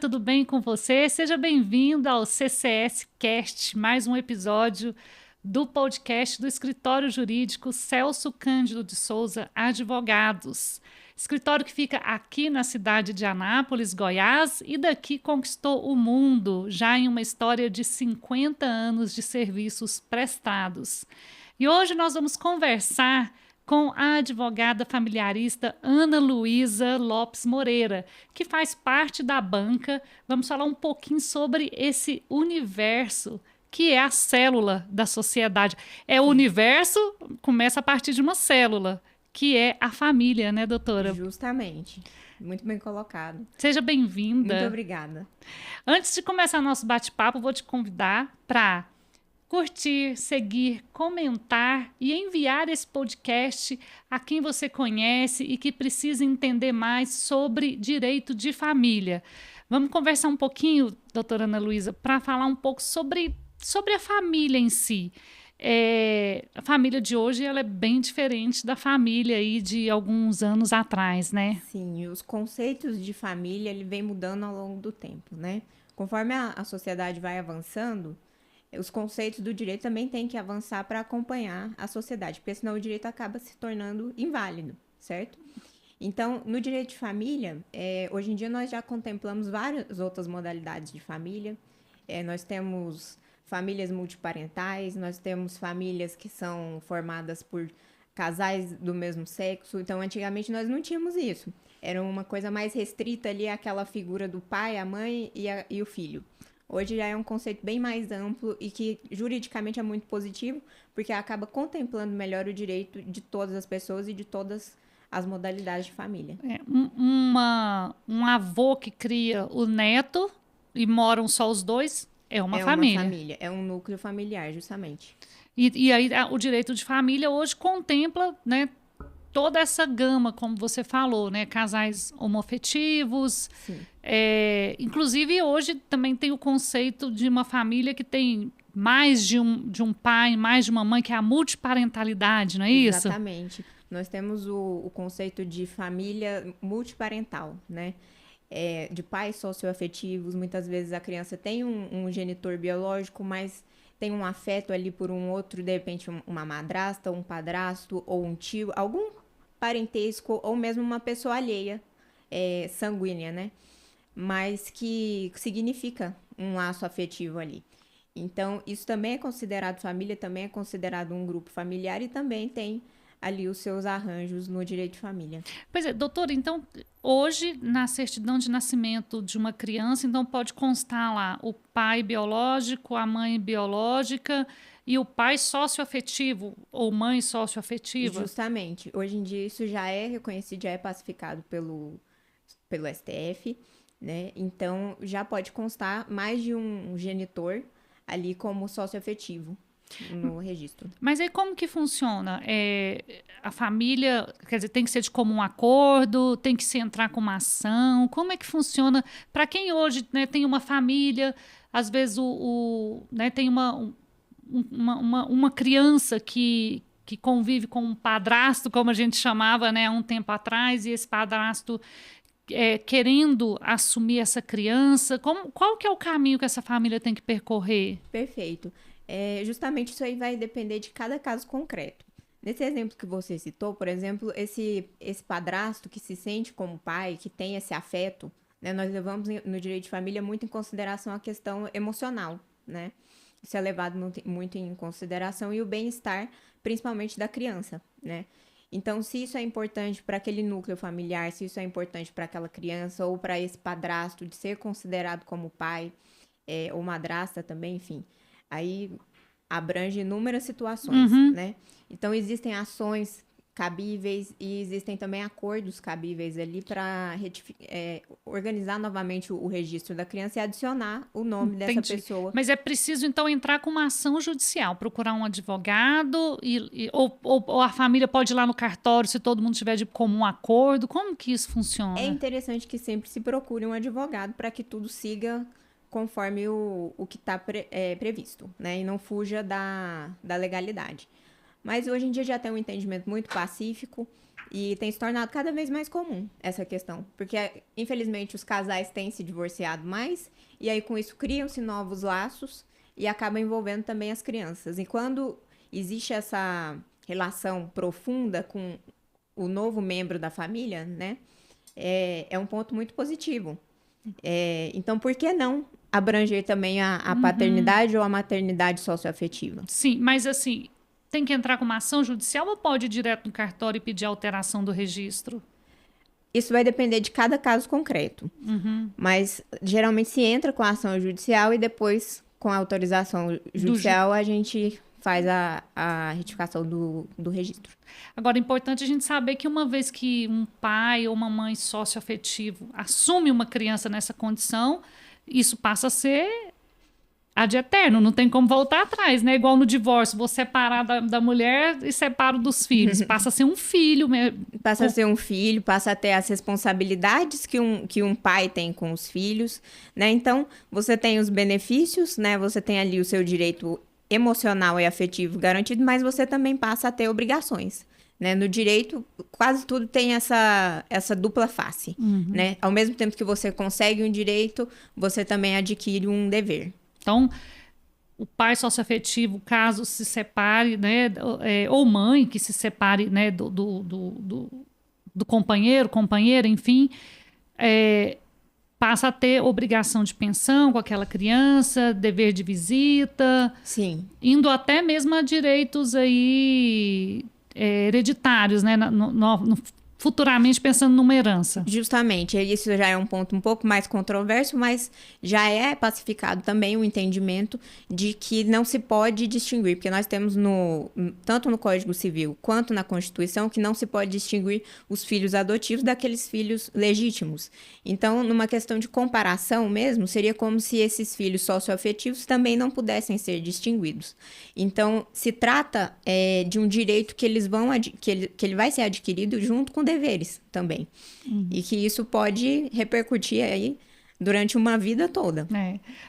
tudo bem com você? Seja bem-vindo ao CCS Cast, mais um episódio do podcast do Escritório Jurídico Celso Cândido de Souza Advogados. Escritório que fica aqui na cidade de Anápolis, Goiás, e daqui conquistou o mundo, já em uma história de 50 anos de serviços prestados. E hoje nós vamos conversar com a advogada familiarista Ana Luísa Lopes Moreira, que faz parte da banca. Vamos falar um pouquinho sobre esse universo que é a célula da sociedade. É o universo, começa a partir de uma célula, que é a família, né, doutora? Justamente. Muito bem colocado. Seja bem-vinda. Muito obrigada. Antes de começar nosso bate-papo, vou te convidar para curtir, seguir, comentar e enviar esse podcast a quem você conhece e que precisa entender mais sobre direito de família. Vamos conversar um pouquinho, doutora Ana Luísa, para falar um pouco sobre a família em si. A família de hoje ela é bem diferente da família aí de alguns anos atrás, né? Sim, e os conceitos de família ele vem mudando ao longo do tempo, né? Conforme a sociedade vai avançando, os conceitos do direito também têm que avançar para acompanhar a sociedade, porque senão o direito acaba se tornando inválido, certo? Então, no direito de família, hoje em dia nós já contemplamos várias outras modalidades de família. Nós temos famílias multiparentais, nós temos famílias que são formadas por casais do mesmo sexo. Então, antigamente nós não tínhamos isso. Era uma coisa mais restrita ali, aquela figura do pai, a mãe e o filho. Hoje já é um conceito bem mais amplo e que juridicamente é muito positivo, porque acaba contemplando melhor o direito de todas as pessoas e de todas as modalidades de família. Um avô que cria o neto e moram só os dois é uma família. Uma família, é um núcleo familiar, justamente. E aí o direito de família hoje contempla, né, toda essa gama, como você falou, né? Casais homoafetivos. Inclusive, hoje também tem o conceito de uma família que tem mais de um pai, mais de uma mãe, que é a multiparentalidade, não é isso? Exatamente. Nós temos o conceito de família multiparental, né? De pais socioafetivos. Muitas vezes a criança tem um genitor biológico, mas tem um afeto ali por um outro, de repente uma madrasta, um padrasto ou um tio, algum parentesco ou mesmo uma pessoa alheia, sanguínea, né? Mas que significa um laço afetivo ali. Então, isso também é considerado família, também é considerado um grupo familiar e também tem ali os seus arranjos no direito de família. Pois é, doutora, então, hoje, na certidão de nascimento de uma criança, então pode constar lá o pai biológico, a mãe biológica e o pai socioafetivo ou mãe socioafetiva? Justamente. Hoje em dia isso já é reconhecido, já é pacificado pelo STF, né? Então, já pode constar mais de um genitor ali como socioafetivo no registro. Mas aí como que funciona? A família, quer dizer, tem que ser de comum acordo, tem que se entrar com uma ação? Como é que funciona? Para quem hoje, né, tem uma família, às vezes né, tem uma criança que convive com um padrasto, como a gente chamava, né, há um tempo atrás, e esse padrasto querendo assumir essa criança, qual que é o caminho que essa família tem que percorrer? Perfeito. Justamente isso aí vai depender de cada caso concreto. Nesse exemplo que você citou, por exemplo, esse padrasto que se sente como pai, que tem esse afeto, né, nós levamos no direito de família muito em consideração a questão emocional, né? Isso é levado muito em consideração e o bem-estar, principalmente da criança, né? Então, se isso é importante para aquele núcleo familiar, se isso é importante para aquela criança ou para esse padrasto de ser considerado como pai, ou madrasta também, enfim, aí abrange inúmeras situações, né? Então, existem ações cabíveis e existem também acordos cabíveis ali para organizar novamente o registro da criança e adicionar o nome dessa pessoa. Mas é preciso, então, entrar com uma ação judicial, procurar um advogado, ou a família pode ir lá no cartório se todo mundo tiver de comum acordo? Como que isso funciona? É interessante que sempre se procure um advogado para que tudo siga conforme o que está previsto, né? E não fuja da legalidade. Mas hoje em dia já tem um entendimento muito pacífico e tem se tornado cada vez mais comum essa questão. Porque, infelizmente, os casais têm se divorciado mais e aí com isso criam-se novos laços e acaba envolvendo também as crianças. E quando existe essa relação profunda com o novo membro da família, né? É um ponto muito positivo. Então, por que não abranger também a paternidade ou a maternidade socioafetiva? Sim, mas assim, tem que entrar com uma ação judicial ou pode ir direto no cartório e pedir alteração do registro? Isso vai depender de cada caso concreto. Mas, geralmente, se entra com a ação judicial e depois, com a autorização judicial, a gente faz a retificação do registro. Agora, é importante a gente saber que uma vez que um pai ou uma mãe socioafetivo assume uma criança nessa condição, isso passa a ser ad eterno, não tem como voltar atrás, né? Igual no divórcio, vou separar da mulher e separo dos filhos. Passa a ser um filho. Passa a ser um filho, passa a ter as responsabilidades que um pai tem com os filhos, né? Então, você tem os benefícios, né? Você tem ali o seu direito emocional e afetivo garantido, mas você também passa a ter obrigações, né? No direito, quase tudo tem essa dupla face, né? Ao mesmo tempo que você consegue um direito, você também adquire um dever. Então, o pai socioafetivo, caso se separe, né, ou mãe que se separe, né, do companheiro, companheira, enfim, passa a ter obrigação de pensão com aquela criança, dever de visita. Sim. Indo até mesmo a direitos aí hereditários, né, futuramente pensando numa herança. Justamente, isso já é um ponto um pouco mais controverso, mas já é pacificado também o entendimento de que não se pode distinguir, porque nós temos tanto no Código Civil quanto na Constituição que não se pode distinguir os filhos adotivos daqueles filhos legítimos. Então, numa questão de comparação mesmo, seria como se esses filhos socioafetivos também não pudessem ser distinguidos. Então, se trata de um direito que que ele vai ser adquirido junto com deveres também. E que isso pode repercutir aí durante uma vida toda.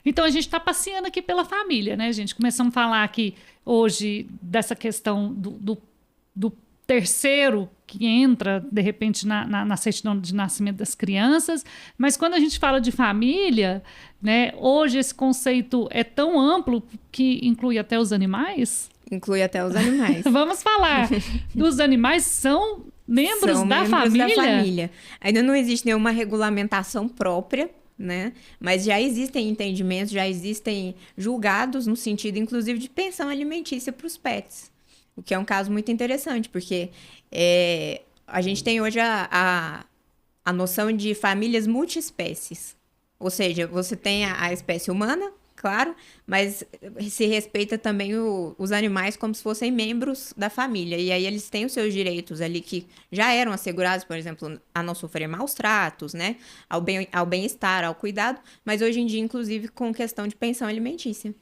Então, a gente está passeando aqui pela família, né, gente? Começamos a falar aqui hoje dessa questão do terceiro que entra, de repente, na certidão de nascimento das crianças, mas quando a gente fala de família, né, hoje esse conceito é tão amplo que inclui até os animais? Inclui até os animais. Vamos falar dos animais, são membros da família? Ainda não existe nenhuma regulamentação própria, né? Mas já existem entendimentos, já existem julgados no sentido, inclusive, de pensão alimentícia para os pets. O que é um caso muito interessante, porque a gente tem hoje a noção de famílias multiespécies. Ou seja, você tem a espécie humana, claro, mas se respeita também os animais como se fossem membros da família. E aí eles têm os seus direitos ali que já eram assegurados, por exemplo, a não sofrer maus tratos, né? Ao bem-estar, ao cuidado, mas hoje em dia, inclusive, com questão de pensão alimentícia.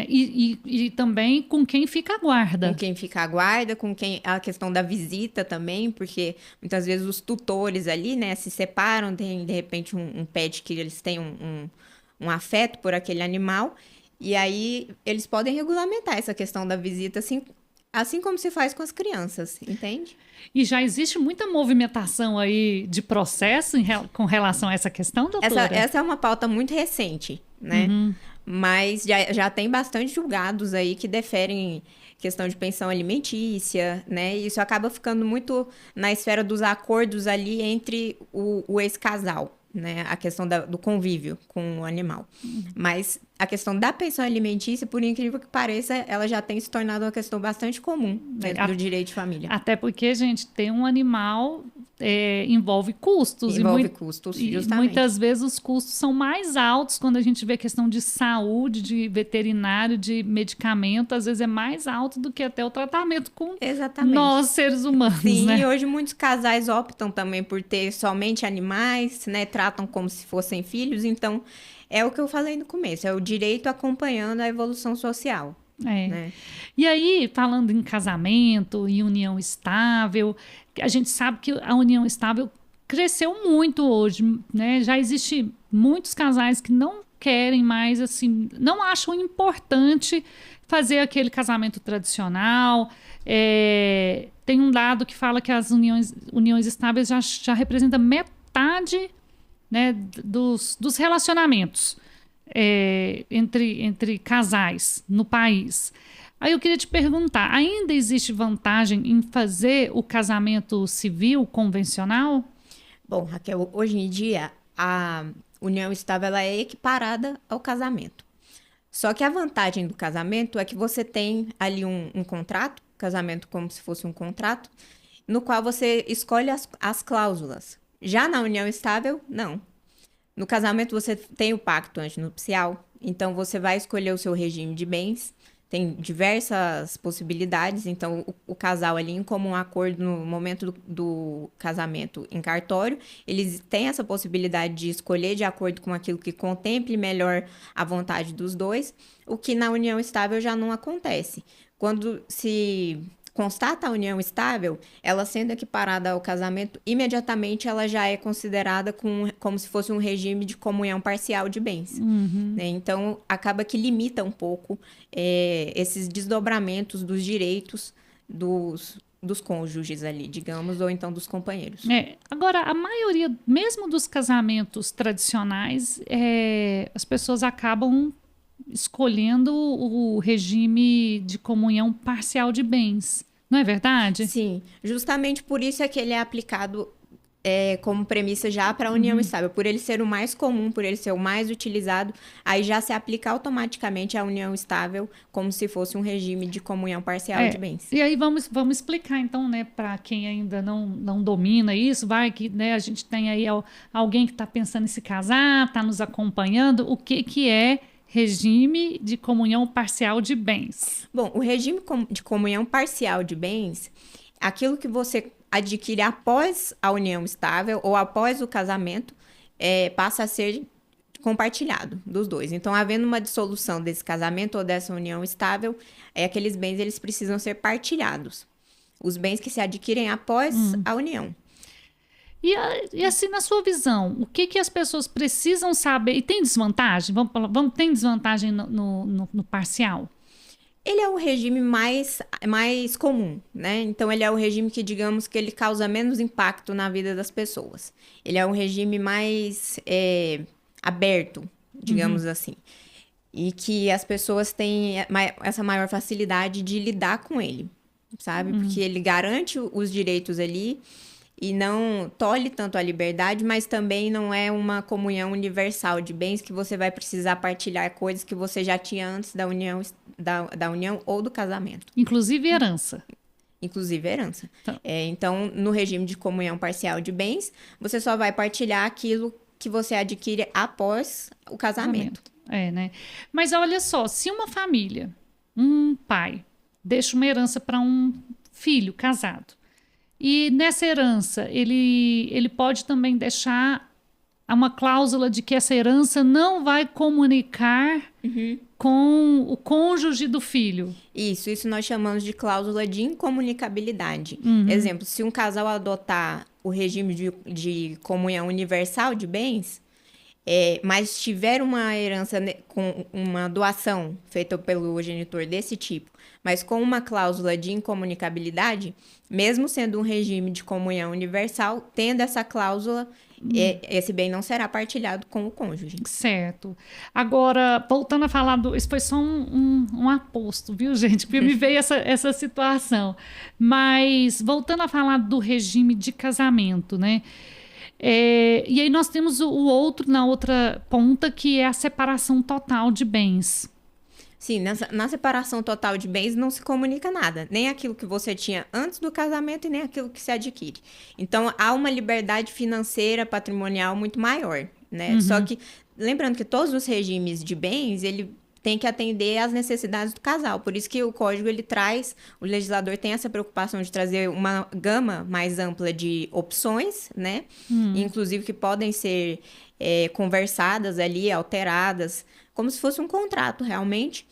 E também com quem fica a guarda. Com quem fica a guarda, a questão da visita também, porque muitas vezes os tutores ali, né, se separam, tem de repente um pet que eles têm um afeto por aquele animal, e aí eles podem regulamentar essa questão da visita, assim como se faz com as crianças, entende? E já existe muita movimentação aí de processo com relação a essa questão, doutora? Essa é uma pauta muito recente, né? Mas já tem bastante julgados aí que deferem questão de pensão alimentícia, né? E isso acaba ficando muito na esfera dos acordos ali entre o ex-casal, né? A questão do convívio com o animal. Mas a questão da pensão alimentícia, por incrível que pareça, ela já tem se tornado uma questão bastante comum dentro do direito de família. Até porque, gente, ter um animal envolve custos. Envolve custos, justamente. E muitas vezes os custos são mais altos quando a gente vê questão de saúde, de veterinário, de medicamento. Às vezes é mais alto do que até o tratamento com nós, seres humanos. Sim, né? E hoje muitos casais optam também por ter somente animais, né? Tratam como se fossem filhos. Então, é o que eu falei no começo, é o direito acompanhando a evolução social. Né? E aí, falando em casamento e união estável, a gente sabe que a união estável cresceu muito hoje, né? Já existe muitos casais que não querem mais, assim, não acham importante fazer aquele casamento tradicional. Tem um dado que fala que as uniões estáveis já representam metade, né, dos relacionamentos entre casais no país. Aí eu queria te perguntar, ainda existe vantagem em fazer o casamento civil convencional? Bom, Raquel, hoje em dia a união estável ela é equiparada ao casamento. Só que a vantagem do casamento é que você tem ali um contrato, casamento como se fosse um contrato, no qual você escolhe as cláusulas. Já na união estável, não. No casamento você tem o pacto antinupcial, então você vai escolher o seu regime de bens. Tem diversas possibilidades, então o casal ali em comum acordo no momento do casamento em cartório, eles têm essa possibilidade de escolher de acordo com aquilo que contemple melhor a vontade dos dois, o que na união estável já não acontece. Quando se constata a união estável, ela sendo equiparada ao casamento, imediatamente ela já é considerada como se fosse um regime de comunhão parcial de bens. Né? Então, acaba que limita um pouco esses desdobramentos dos direitos dos cônjuges ali, digamos, ou então dos companheiros. Agora, a maioria, mesmo dos casamentos tradicionais, as pessoas acabam escolhendo o regime de comunhão parcial de bens. Não é verdade? Sim, justamente por isso é que ele é aplicado como premissa já para a união estável. Por ele ser o mais comum, por ele ser o mais utilizado, aí já se aplica automaticamente a união estável como se fosse um regime de comunhão parcial de bens. E aí vamos explicar então, né, para quem ainda não domina isso, vai que, né, a gente tem aí alguém que está pensando em se casar, está nos acompanhando, o que é regime de comunhão parcial de bens? Bom, o regime de comunhão parcial de bens, aquilo que você adquire após a união estável ou após o casamento, passa a ser compartilhado dos dois. Então, havendo uma dissolução desse casamento ou dessa união estável, aqueles bens eles precisam ser partilhados. Os bens que se adquirem após a união. E assim, na sua visão, o que as pessoas precisam saber? E tem desvantagem? Tem desvantagem no parcial? Ele é o regime mais comum, né? Então, ele é o regime que, digamos, que ele causa menos impacto na vida das pessoas. Ele é um regime mais aberto, digamos assim. E que as pessoas têm essa maior facilidade de lidar com ele, sabe? Porque ele garante os direitos ali e não tolhe tanto a liberdade, mas também não é uma comunhão universal de bens que você vai precisar partilhar coisas que você já tinha antes da união, da união ou do casamento. Inclusive herança. Inclusive herança. Então, no regime de comunhão parcial de bens, você só vai partilhar aquilo que você adquire após o casamento. Né? Mas olha só, se uma família, um pai, deixa uma herança para um filho casado, e nessa herança, ele pode também deixar uma cláusula de que essa herança não vai comunicar com o cônjuge do filho. Isso nós chamamos de cláusula de incomunicabilidade. Exemplo, se um casal adotar o regime de comunhão universal de bens, mas tiver uma herança com uma doação feita pelo genitor desse tipo, mas com uma cláusula de incomunicabilidade, mesmo sendo um regime de comunhão universal, tendo essa cláusula, esse bem não será partilhado com o cônjuge. Certo. Agora, voltando a falar isso foi só um aposto, viu, gente? Porque me veio essa situação. Mas, voltando a falar do regime de casamento, né? E aí nós temos o outro, na outra ponta, que é a separação total de bens. Sim, na separação total de bens não se comunica nada. Nem aquilo que você tinha antes do casamento e nem aquilo que se adquire. Então, há uma liberdade financeira, patrimonial muito maior, né? Só que, lembrando que todos os regimes de bens, ele tem que atender às necessidades do casal. Por isso que o código, o legislador tem essa preocupação de trazer uma gama mais ampla de opções, né? Inclusive que podem ser conversadas ali, alteradas, como se fosse um contrato realmente,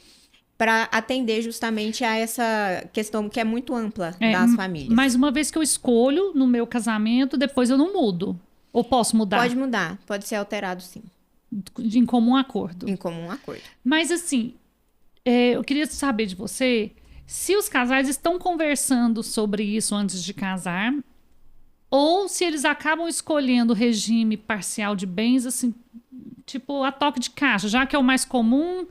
para atender justamente a essa questão que é muito ampla das famílias. Mas uma vez que eu escolho no meu casamento, depois eu não mudo. Ou posso mudar? Pode mudar, pode ser alterado sim. em comum acordo. Em comum acordo. Mas assim, eu queria saber de você se os casais estão conversando sobre isso antes de casar ou se eles acabam escolhendo o regime parcial de bens, assim, tipo a toque de caixa, já que é o mais comum,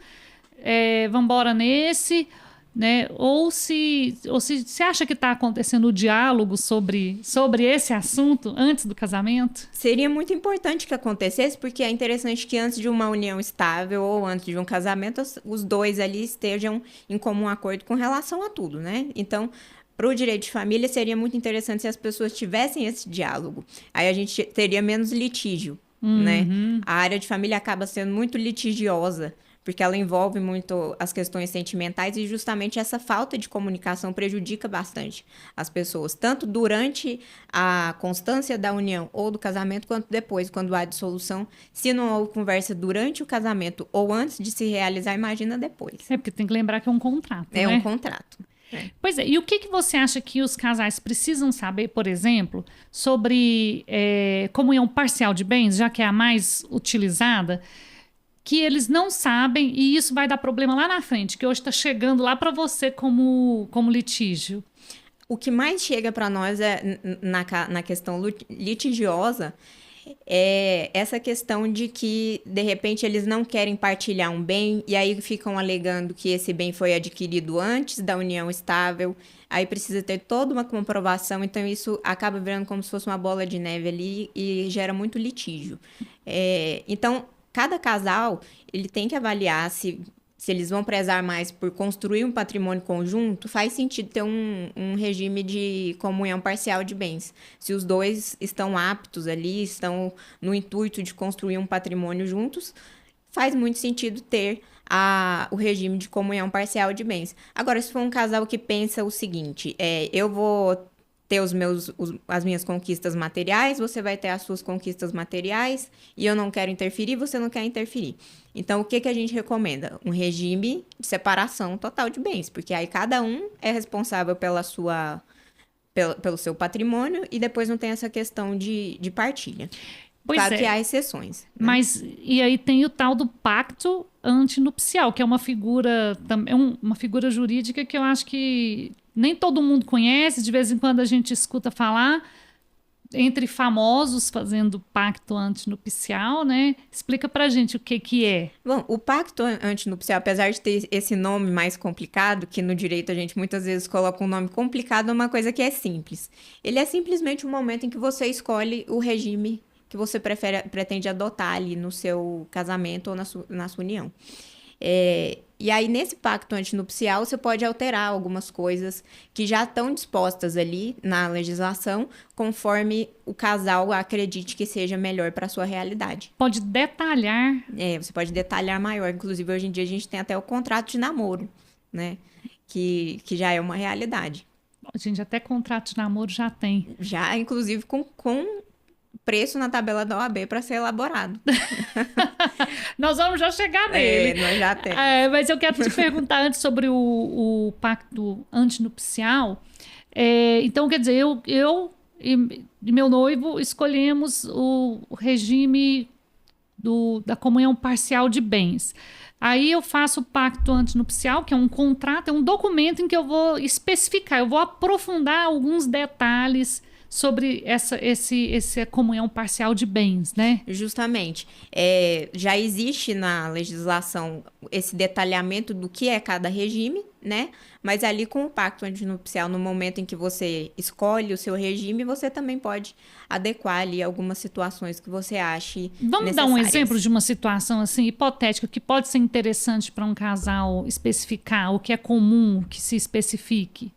vamos embora nesse, né? Ou se você acha que está acontecendo o diálogo sobre esse assunto antes do casamento? Seria muito importante que acontecesse, porque é interessante que antes de uma união estável ou antes de um casamento, os dois ali estejam em comum acordo com relação a tudo, né? Então, para o direito de família, seria muito interessante se as pessoas tivessem esse diálogo. Aí a gente teria menos litígio, né? A área de família acaba sendo muito litigiosa, porque ela envolve muito as questões sentimentais e justamente essa falta de comunicação prejudica bastante as pessoas, tanto durante a constância da união ou do casamento, quanto depois, quando há dissolução. Se não houve conversa durante o casamento ou antes de se realizar, imagina depois. Porque tem que lembrar que é um contrato, É né? um contrato. Pois é, e o que você acha que os casais precisam saber, por exemplo, sobre comunhão parcial de bens, já que é a mais utilizada, que eles não sabem e isso vai dar problema lá na frente, que hoje está chegando lá para você como litígio? O que mais chega para nós na questão litigiosa é essa questão de que, de repente, eles não querem partilhar um bem e aí ficam alegando que esse bem foi adquirido antes da união estável, aí precisa ter toda uma comprovação, então isso acaba virando como se fosse uma bola de neve ali e gera muito litígio. Então, cada casal, ele tem que avaliar se eles vão prezar mais por construir um patrimônio conjunto, faz sentido ter um regime de comunhão parcial de bens. Se os dois estão aptos ali, estão no intuito de construir um patrimônio juntos, faz muito sentido ter o regime de comunhão parcial de bens. Agora, se for um casal que pensa o seguinte, eu vou ter as minhas conquistas materiais, você vai ter as suas conquistas materiais, e eu não quero interferir, você não quer interferir. Então, o que a gente recomenda? Um regime de separação total de bens, porque aí cada um é responsável pelo seu patrimônio e depois não tem essa questão de partilha. Claro que há exceções. Né? Mas, e aí tem o tal do pacto antinupcial, que é uma figura jurídica que eu acho que nem todo mundo conhece, de vez em quando a gente escuta falar, entre famosos fazendo pacto antinupcial, né? Explica pra gente o que é. Bom, o pacto antinupcial, apesar de ter esse nome mais complicado, que no direito a gente muitas vezes coloca um nome complicado, é uma coisa que é simples. Ele é simplesmente um momento em que você escolhe o regime que você pretende adotar ali no seu casamento ou na sua união. E aí, nesse pacto antinupcial, você pode alterar algumas coisas que já estão dispostas ali na legislação, conforme o casal acredite que seja melhor para a sua realidade. Pode detalhar. Você pode detalhar maior. Inclusive, hoje em dia, a gente tem até o contrato de namoro, né? Que já é uma realidade. A gente até contrato de namoro já tem. Já, inclusive, com preço na tabela da OAB para ser elaborado. Nós vamos já chegar nele. Nós já temos. Mas eu quero te perguntar antes sobre o pacto antinupcial. Então, quer dizer, eu e meu noivo escolhemos o regime da comunhão parcial de bens. Aí eu faço o pacto antinupcial, que é um contrato, é um documento em que eu vou especificar, eu vou aprofundar alguns detalhes sobre essa comunhão parcial de bens, né? Justamente. Já existe na legislação esse detalhamento do que é cada regime, né? Mas ali com o pacto antinupcial, no momento em que você escolhe o seu regime, você também pode adequar ali algumas situações que você ache Vamos dar um exemplo de uma situação assim hipotética que pode ser interessante para um casal especificar o que é comum, que se especifique?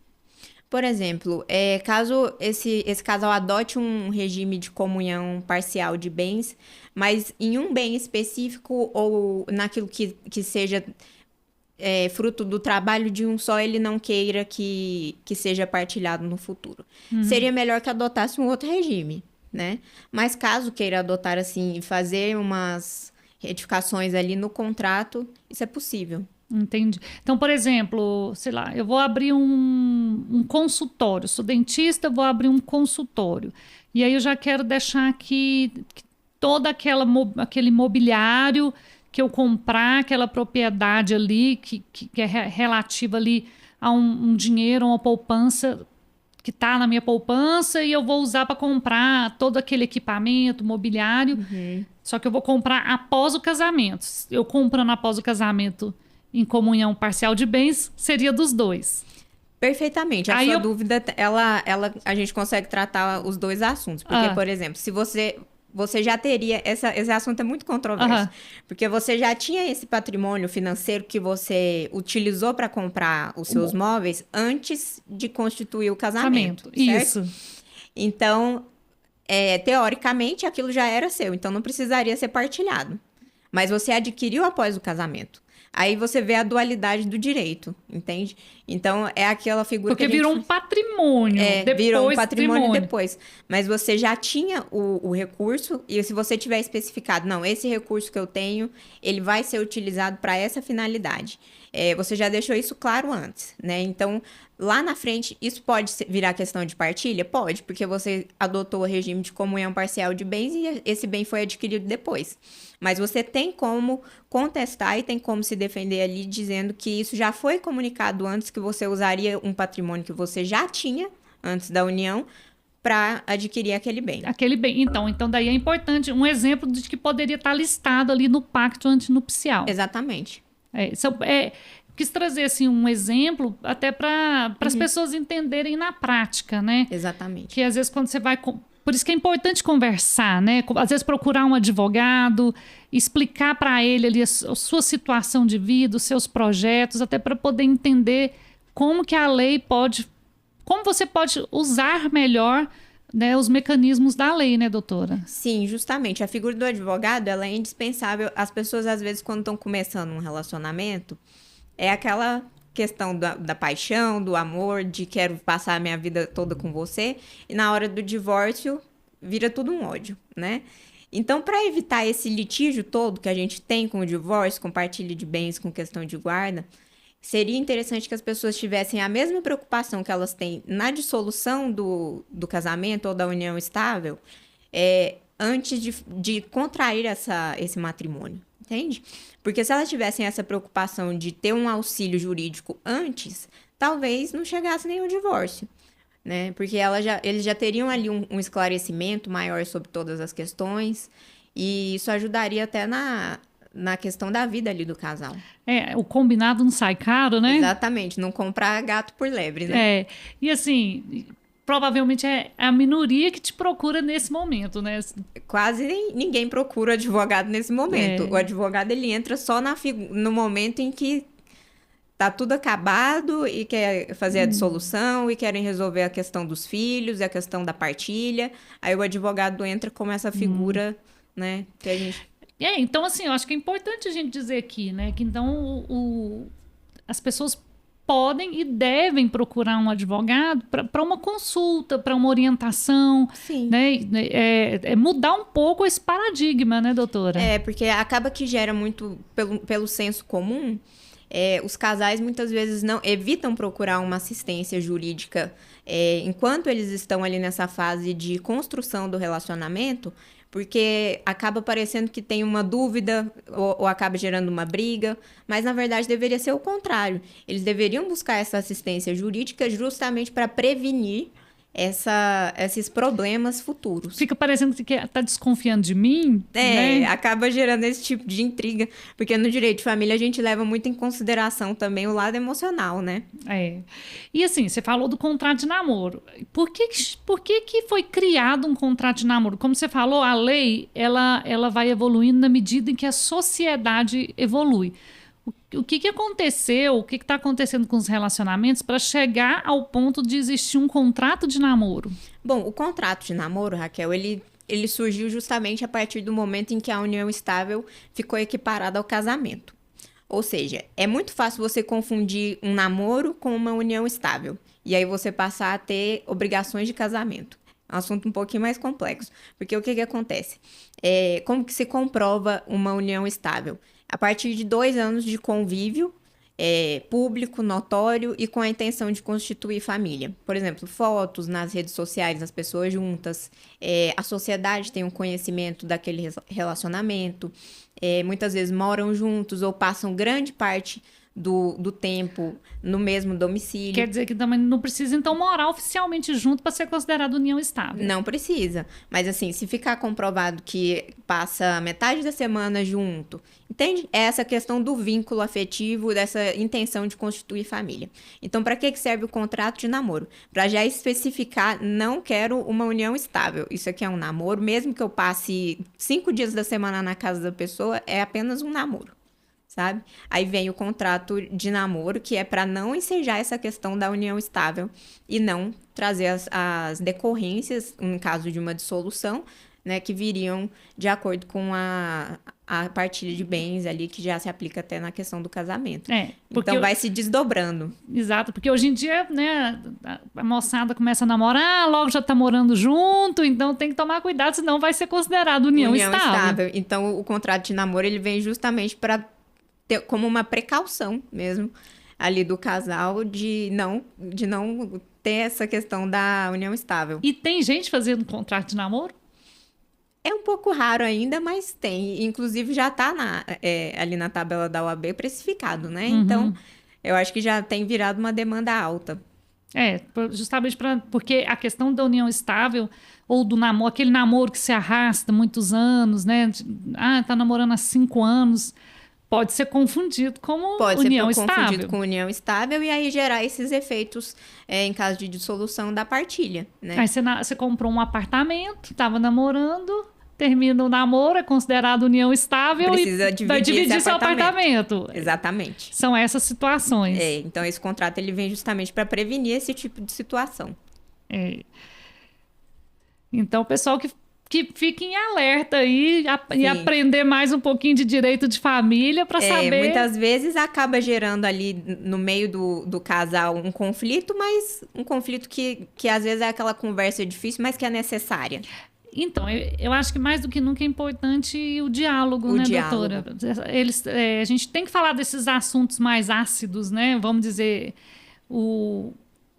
Por exemplo, caso esse casal adote um regime de comunhão parcial de bens, mas em um bem específico ou naquilo que seja fruto do trabalho de um só, ele não queira que seja partilhado no futuro. Seria melhor que adotasse um outro regime, né? Mas caso queira adotar assim e fazer umas retificações ali no contrato, isso é possível. Entendi. Então, por exemplo, sei lá, eu vou abrir um consultório, sou dentista, vou abrir um consultório. E aí eu já quero deixar que todo aquele mobiliário que eu comprar, aquela propriedade ali que é relativa ali a um dinheiro, uma poupança que está na minha poupança e eu vou usar para comprar todo aquele equipamento, mobiliário. Só que eu vou comprar após o casamento. Eu comprando após o casamento em comunhão parcial de bens, seria dos dois. Perfeitamente. A sua dúvida, a gente consegue tratar os dois assuntos. Porque, por exemplo, se você já teria... Esse assunto é muito controverso. Porque você já tinha esse patrimônio financeiro que você utilizou para comprar os seus móveis antes de constituir o casamento. Isso. Então, teoricamente, aquilo já era seu. Então, não precisaria ser partilhado. Mas você adquiriu após o casamento. Aí você vê a dualidade do direito, entende? Então, é aquela figura porque virou um patrimônio. Virou um patrimônio depois. Mas você já tinha o recurso, e se você tiver especificado, não, esse recurso que eu tenho, ele vai ser utilizado para essa finalidade. Você já deixou isso claro antes, né? Então, lá na frente, isso pode virar questão de partilha? Pode, porque você adotou o regime de comunhão parcial de bens e esse bem foi adquirido depois. Mas você tem como contestar e tem como se defender ali dizendo que isso já foi comunicado antes, que você usaria um patrimônio que você já tinha antes da união para adquirir aquele bem. Então daí é importante um exemplo de que poderia estar listado ali no pacto antinupcial. Exatamente. Quis trazer assim, um exemplo até para as pessoas entenderem na prática, né? Exatamente. Que às vezes quando você vai... Por isso que é importante conversar, né? Às vezes procurar um advogado, explicar para ele ali a sua situação de vida, os seus projetos, até para poder entender como que a lei pode... Como você pode usar melhor, né, os mecanismos da lei, né, doutora? Sim, justamente. A figura do advogado, ela é indispensável. As pessoas, às vezes, quando estão começando um relacionamento, é aquela questão da paixão, do amor, de quero passar a minha vida toda com você, e na hora do divórcio, vira tudo um ódio, né? Então, para evitar esse litígio todo que a gente tem com o divórcio, com partilha de bens, com questão de guarda, seria interessante que as pessoas tivessem a mesma preocupação que elas têm na dissolução do casamento ou da união estável, antes de contrair esse matrimônio, entende? Porque se elas tivessem essa preocupação de ter um auxílio jurídico antes, talvez não chegasse nenhum divórcio, né? Porque eles já teriam ali um esclarecimento maior sobre todas as questões, e isso ajudaria até na questão da vida ali do casal. O combinado não sai caro, né? Exatamente, não comprar gato por lebre, né? E assim, provavelmente é a minoria que te procura nesse momento, né? Quase ninguém procura advogado nesse momento. O advogado, ele entra só no momento em que tá tudo acabado e quer fazer a dissolução e querem resolver a questão dos filhos e a questão da partilha. Aí o advogado entra como essa figura, né? Que a gente... Então, assim, eu acho que é importante a gente dizer aqui, né? Que então as pessoas podem e devem procurar um advogado para uma consulta, para uma orientação. Sim. Né? Mudar um pouco esse paradigma, né, doutora? Porque acaba que gera muito pelo senso comum. Os casais muitas vezes não evitam procurar uma assistência jurídica enquanto eles estão ali nessa fase de construção do relacionamento, porque acaba parecendo que tem uma dúvida ou acaba gerando uma briga, mas na verdade deveria ser o contrário. Eles deveriam buscar essa assistência jurídica justamente para prevenir esses problemas futuros. Fica parecendo que está desconfiando de mim, né? Acaba gerando esse tipo de intriga, porque no direito de família a gente leva muito em consideração também o lado emocional, né? E assim, você falou do contrato de namoro. Por que foi criado um contrato de namoro? Como você falou, a lei ela vai evoluindo na medida em que a sociedade evolui. O que aconteceu, o que está acontecendo com os relacionamentos para chegar ao ponto de existir um contrato de namoro? Bom, o contrato de namoro, Raquel, ele surgiu justamente a partir do momento em que a união estável ficou equiparada ao casamento. Ou seja, é muito fácil você confundir um namoro com uma união estável. E aí você passar a ter obrigações de casamento. É um assunto um pouquinho mais complexo. Porque o que acontece? Como que se comprova uma união estável? A partir de 2 anos de convívio público, notório e com a intenção de constituir família. Por exemplo, fotos nas redes sociais das pessoas juntas, a sociedade tem um conhecimento daquele relacionamento, muitas vezes moram juntos ou passam grande parte do tempo no mesmo domicílio. Quer dizer que também não precisa, então, morar oficialmente junto para ser considerado união estável. Não precisa. Mas, assim, se ficar comprovado que passa metade da semana junto, entende? É essa questão do vínculo afetivo, dessa intenção de constituir família. Então, para que serve o contrato de namoro? Para já especificar, não quero uma união estável. Isso aqui é um namoro, mesmo que eu passe 5 dias da semana na casa da pessoa, é apenas um namoro. Sabe? Aí vem o contrato de namoro, que é para não ensejar essa questão da união estável e não trazer as decorrências, em caso de uma dissolução, né, que viriam de acordo com a partilha de bens ali, que já se aplica até na questão do casamento. Então vai se desdobrando. Exato, porque hoje em dia, né, a moçada começa a namorar, logo já tá morando junto, então tem que tomar cuidado, senão vai ser considerado união estável. Então o contrato de namoro ele vem justamente para como uma precaução mesmo ali do casal de não ter essa questão da união estável. E tem gente fazendo contrato de namoro? É um pouco raro ainda, mas tem. Inclusive já está ali na tabela da OAB precificado, né? Uhum. Então, eu acho que já tem virado uma demanda alta. Justamente porque a questão da união estável ou do namoro, aquele namoro que se arrasta muitos anos, né? Tá namorando há 5 anos... Pode ser confundido como união estável. Pode ser confundido com união estável e aí gerar esses efeitos em caso de dissolução da partilha, né? Aí você comprou um apartamento, estava namorando, termina o namoro, é considerado união estável e vai dividir seu apartamento. Exatamente. São essas situações. Então esse contrato ele vem justamente para prevenir esse tipo de situação. Então o pessoal que fique em alerta aí e aprender mais um pouquinho de direito de família para saber... Muitas vezes acaba gerando ali no meio do casal um conflito, mas um conflito que às vezes é aquela conversa difícil, mas que é necessária. Então, eu acho que mais do que nunca é importante o diálogo, né, doutora? A gente tem que falar desses assuntos mais ácidos, né? Vamos dizer,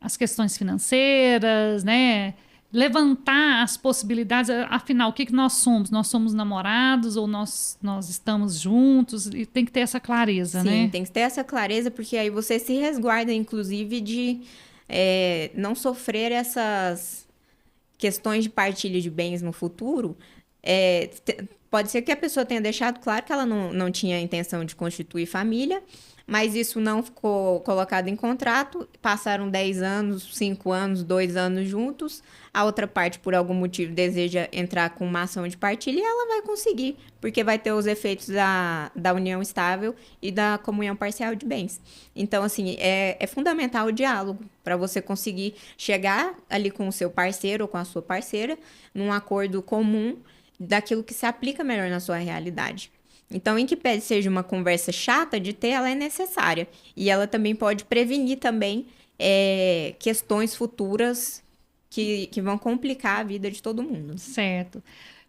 as questões financeiras, né? Levantar as possibilidades, afinal, o que nós somos? Nós somos namorados ou nós estamos juntos? E tem que ter essa clareza, né? Sim, tem que ter essa clareza, porque aí você se resguarda, inclusive, de não sofrer essas questões de partilha de bens no futuro. Pode ser que a pessoa tenha deixado claro que ela não tinha intenção de constituir família, mas isso não ficou colocado em contrato, passaram 10 anos, 5 anos, 2 anos juntos, a outra parte, por algum motivo, deseja entrar com uma ação de partilha e ela vai conseguir, porque vai ter os efeitos da união estável e da comunhão parcial de bens. Então, assim, é fundamental o diálogo para você conseguir chegar ali com o seu parceiro ou com a sua parceira num acordo comum daquilo que se aplica melhor na sua realidade. Então, em que pese seja uma conversa chata de ter, ela é necessária. E ela também pode prevenir também questões futuras que vão complicar a vida de todo mundo. Certo.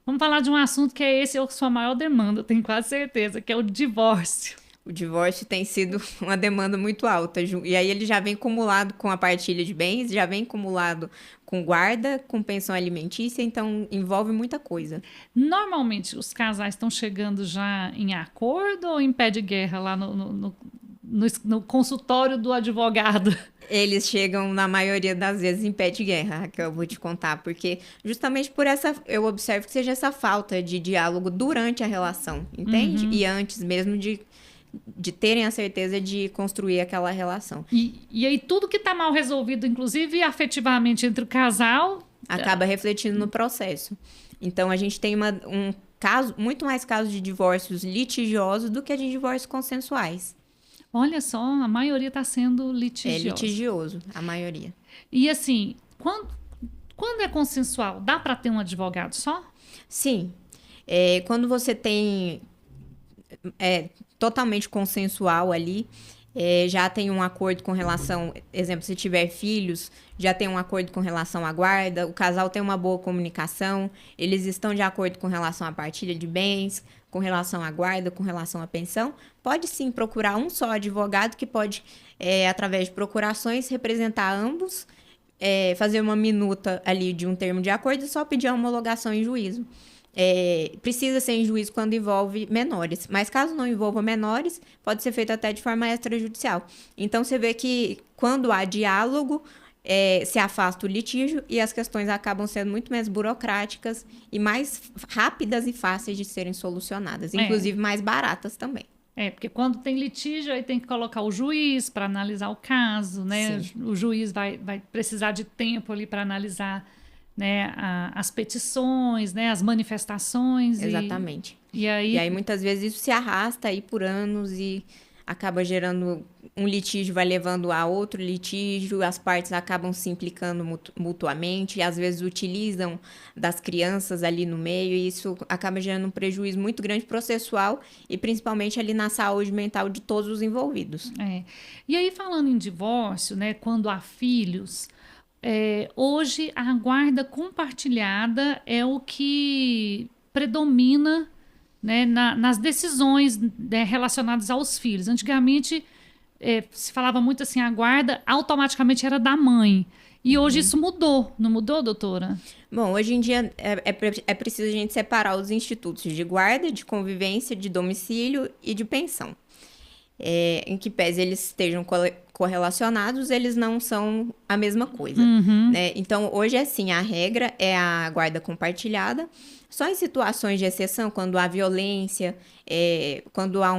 Vamos falar de um assunto que é a sua maior demanda, tenho quase certeza, que é o divórcio. O divórcio tem sido uma demanda muito alta. E aí ele já vem acumulado com a partilha de bens, já vem acumulado com guarda, com pensão alimentícia, então envolve muita coisa. Normalmente os casais estão chegando já em acordo ou em pé de guerra lá no consultório do advogado? Eles chegam, na maioria das vezes, em pé de guerra, que eu vou te contar, porque justamente por eu observo que seja essa falta de diálogo durante a relação, entende? E antes mesmo de terem a certeza de construir aquela relação. E aí tudo que está mal resolvido, inclusive afetivamente entre o casal... acaba refletindo no processo. Então, a gente tem muito mais casos de divórcios litigiosos do que de divórcios consensuais. Olha só, a maioria está sendo litigioso. É litigioso, a maioria. E assim, quando é consensual, dá para ter um advogado só? Sim. Quando você tem... totalmente consensual ali, Já tem um acordo com relação, exemplo, se tiver filhos, já tem um acordo com relação à guarda, o casal tem uma boa comunicação, eles estão de acordo com relação à partilha de bens, com relação à guarda, com relação à pensão, pode sim procurar um só advogado que pode, através de procurações, representar ambos, fazer uma minuta ali de um termo de acordo e só pedir a homologação em juízo. Precisa ser em juízo quando envolve menores, mas caso não envolva menores, pode ser feito até de forma extrajudicial. Então, você vê que quando há diálogo, se afasta o litígio e as questões acabam sendo muito menos burocráticas e mais rápidas e fáceis de serem solucionadas, inclusive mais baratas também. Porque quando tem litígio, aí tem que colocar o juiz para analisar o caso, né? Sim. O juiz vai precisar de tempo ali para analisar, né, as petições, né, as manifestações. Exatamente. E aí, muitas vezes isso se arrasta aí por anos e acaba gerando um litígio, vai levando a outro litígio, as partes acabam se implicando mutuamente, e às vezes utilizam das crianças ali no meio, e isso acaba gerando um prejuízo muito grande processual e principalmente ali na saúde mental de todos os envolvidos. E aí, falando em divórcio, né, quando há filhos, hoje a guarda compartilhada é o que predomina, né, nas decisões, né, relacionadas aos filhos. Antigamente se falava muito assim, a guarda automaticamente era da mãe. E hoje isso mudou, não mudou, doutora? Bom, hoje em dia é preciso a gente separar os institutos de guarda, de convivência, de domicílio e de pensão. Em que pese eles estejam correlacionados, eles não são a mesma coisa. Né? Então, hoje, assim, a regra é a guarda compartilhada. Só em situações de exceção, quando há violência, quando há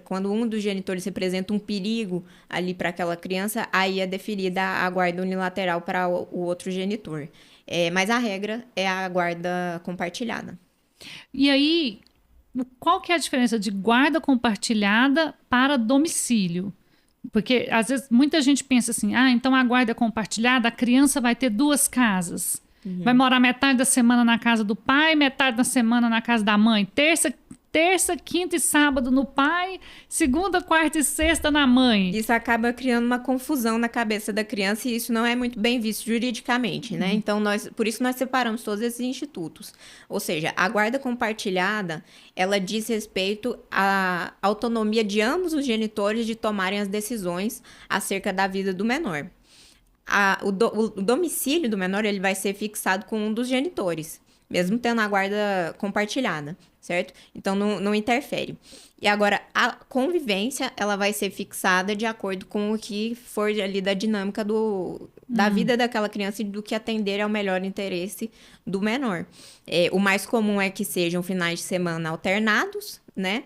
quando um dos genitores representa um perigo ali para aquela criança, aí é deferida a guarda unilateral para o outro genitor. Mas a regra é a guarda compartilhada. E aí, qual que é a diferença de guarda compartilhada para domicílio? Porque, às vezes, muita gente pensa assim, então a guarda compartilhada, a criança vai ter 2 casas. Vai morar metade da semana na casa do pai, metade da semana na casa da mãe. Terça, quinta e sábado no pai, segunda, quarta e sexta na mãe. Isso acaba criando uma confusão na cabeça da criança e isso não é muito bem visto juridicamente, né? Então, por isso nós separamos todos esses institutos. Ou seja, a guarda compartilhada, ela diz respeito à autonomia de ambos os genitores de tomarem as decisões acerca da vida do menor. O domicílio do menor, ele vai ser fixado com um dos genitores, mesmo tendo a guarda compartilhada, certo? Então, não interfere. E agora, a convivência, ela vai ser fixada de acordo com o que for ali da dinâmica da vida daquela criança e do que atender ao melhor interesse do menor. O mais comum é que sejam finais de semana alternados, né?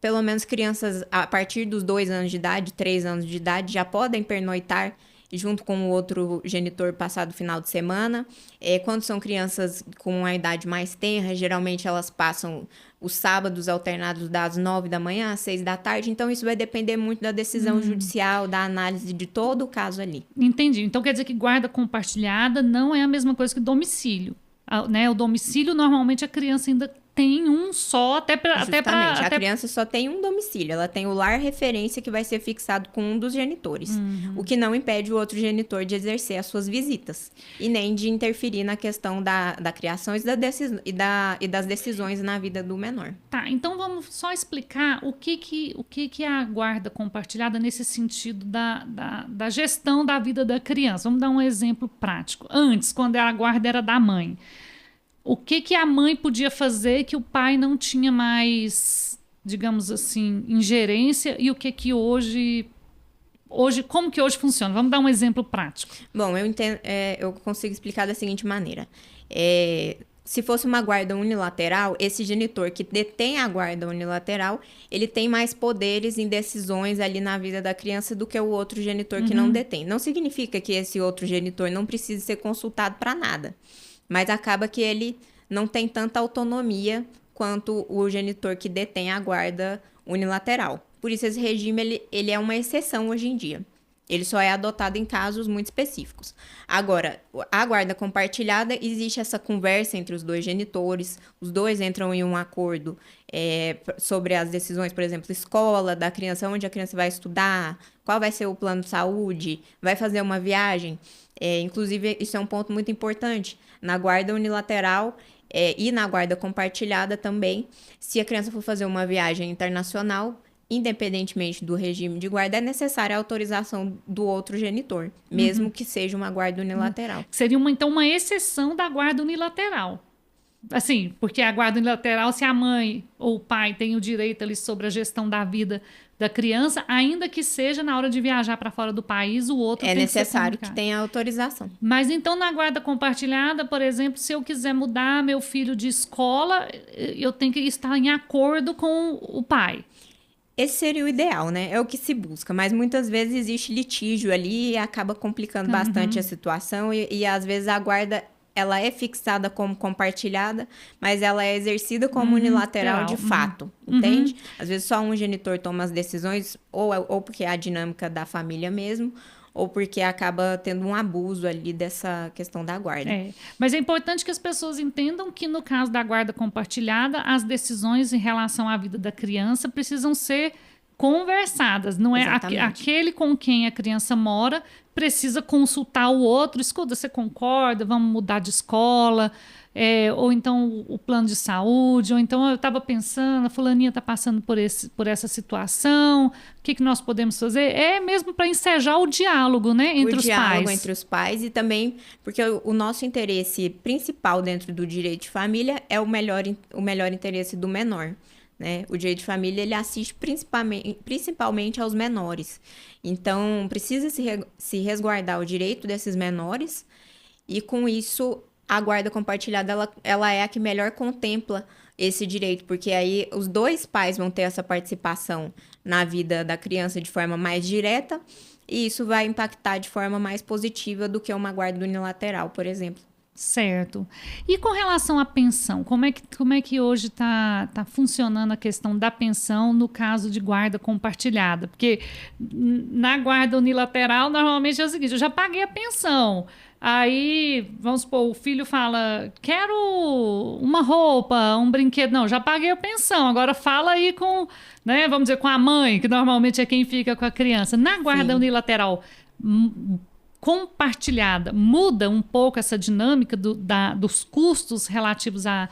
Pelo menos crianças a partir dos 2 anos de idade, 3 anos de idade, já podem pernoitar junto com o outro genitor passado o final de semana. Quando são crianças com a idade mais tenra, geralmente elas passam os sábados alternados das 9 da manhã às 6 da tarde. Então, isso vai depender muito da decisão judicial, da análise de todo o caso ali. Entendi. Então, quer dizer que guarda compartilhada não é a mesma coisa que domicílio. Né? O domicílio, normalmente, a criança ainda tem um só, até para... A criança só tem um domicílio. Ela tem o lar referência que vai ser fixado com um dos genitores. O que não impede o outro genitor de exercer as suas visitas. E nem de interferir na questão da criação e das decisões na vida do menor. Tá, então vamos só explicar o que é a guarda compartilhada nesse sentido da gestão da vida da criança. Vamos dar um exemplo prático. Antes, quando a guarda era da mãe, o que a mãe podia fazer que o pai não tinha mais, digamos assim, ingerência, e o que hoje, como que hoje funciona? Vamos dar um exemplo prático. Bom, eu entendo, eu consigo explicar da seguinte maneira. Se fosse uma guarda unilateral, esse genitor que detém a guarda unilateral, ele tem mais poderes em decisões ali na vida da criança do que o outro genitor que não detém. Não significa que esse outro genitor não precise ser consultado para nada. Mas acaba que ele não tem tanta autonomia quanto o genitor que detém a guarda unilateral. Por isso, esse regime ele é uma exceção hoje em dia. Ele só é adotado em casos muito específicos. Agora, a guarda compartilhada, existe essa conversa entre os dois genitores, os dois entram em um acordo sobre as decisões, por exemplo, escola da criança, onde a criança vai estudar, qual vai ser o plano de saúde, vai fazer uma viagem. Inclusive, isso é um ponto muito importante. Na guarda unilateral e na guarda compartilhada também, se a criança for fazer uma viagem internacional, independentemente do regime de guarda, é necessária a autorização do outro genitor, mesmo que seja uma guarda unilateral. Seria, então, uma exceção da guarda unilateral. Assim, porque a guarda unilateral, se a mãe ou o pai tem o direito ali sobre a gestão da vida da criança, ainda que seja na hora de viajar para fora do país, o outro tem que ser comunicado. É necessário que tenha autorização. Mas então, na guarda compartilhada, por exemplo, se eu quiser mudar meu filho de escola, eu tenho que estar em acordo com o pai. Esse seria o ideal, né? É o que se busca, mas muitas vezes existe litígio ali e acaba complicando bastante a situação e às vezes a guarda ela é fixada como compartilhada, mas ela é exercida como unilateral de fato, entende? Às vezes só um genitor toma as decisões, ou porque é a dinâmica da família mesmo, ou porque acaba tendo um abuso ali dessa questão da guarda. Mas é importante que as pessoas entendam que no caso da guarda compartilhada, as decisões em relação à vida da criança precisam ser conversadas, não é aquele com quem a criança mora precisa consultar o outro, escuta, você concorda, vamos mudar de escola, ou então o plano de saúde, ou então eu estava pensando, a fulaninha está passando por essa situação, o que nós podemos fazer? É mesmo para ensejar o diálogo, né, entre os pais. O diálogo entre os pais e também porque o nosso interesse principal dentro do direito de família é o melhor interesse do menor. Né? O direito de família ele assiste principalmente aos menores. Então, precisa se resguardar o direito desses menores e, com isso, a guarda compartilhada ela é a que melhor contempla esse direito, porque aí os dois pais vão ter essa participação na vida da criança de forma mais direta e isso vai impactar de forma mais positiva do que uma guarda unilateral, por exemplo. Certo. E com relação à pensão, como é que hoje está funcionando a questão da pensão no caso de guarda compartilhada? Porque na guarda unilateral, normalmente é o seguinte, eu já paguei a pensão. Aí, vamos supor, o filho fala, quero uma roupa, um brinquedo. Não, já paguei a pensão, agora fala aí com, né, vamos dizer, com a mãe, que normalmente é quem fica com a criança. Na guarda unilateral compartilhada, muda um pouco essa dinâmica dos custos relativos à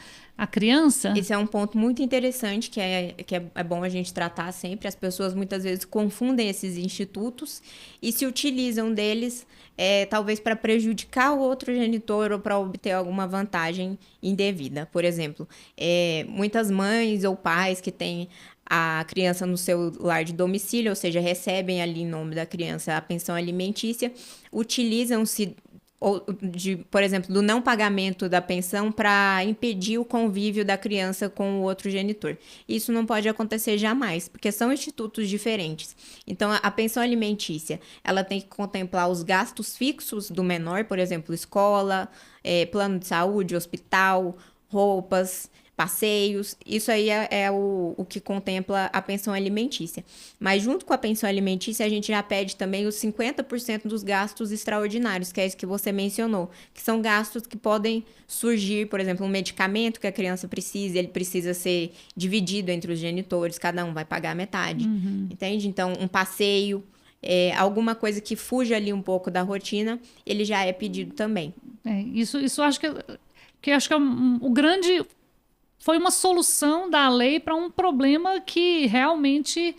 criança? Esse é um ponto muito interessante que é bom a gente tratar sempre. As pessoas muitas vezes confundem esses institutos e se utilizam deles talvez para prejudicar o outro genitor ou para obter alguma vantagem indevida. Por exemplo, muitas mães ou pais que têm a criança no seu lar de domicílio, ou seja, recebem ali em nome da criança a pensão alimentícia, utilizam-se, por exemplo, do não pagamento da pensão para impedir o convívio da criança com o outro genitor. Isso não pode acontecer jamais, porque são institutos diferentes. Então, a pensão alimentícia, ela tem que contemplar os gastos fixos do menor, por exemplo, escola, plano de saúde, hospital, roupas, passeios, isso aí é o que contempla a pensão alimentícia. Mas junto com a pensão alimentícia, a gente já pede também os 50% dos gastos extraordinários, que é isso que você mencionou, que são gastos que podem surgir, por exemplo, um medicamento que a criança precisa, ele precisa ser dividido entre os genitores, cada um vai pagar metade, entende? Então, um passeio, alguma coisa que fuja ali um pouco da rotina, ele já é pedido também. Isso acho que acho que é o grande... Foi uma solução da lei para um problema que realmente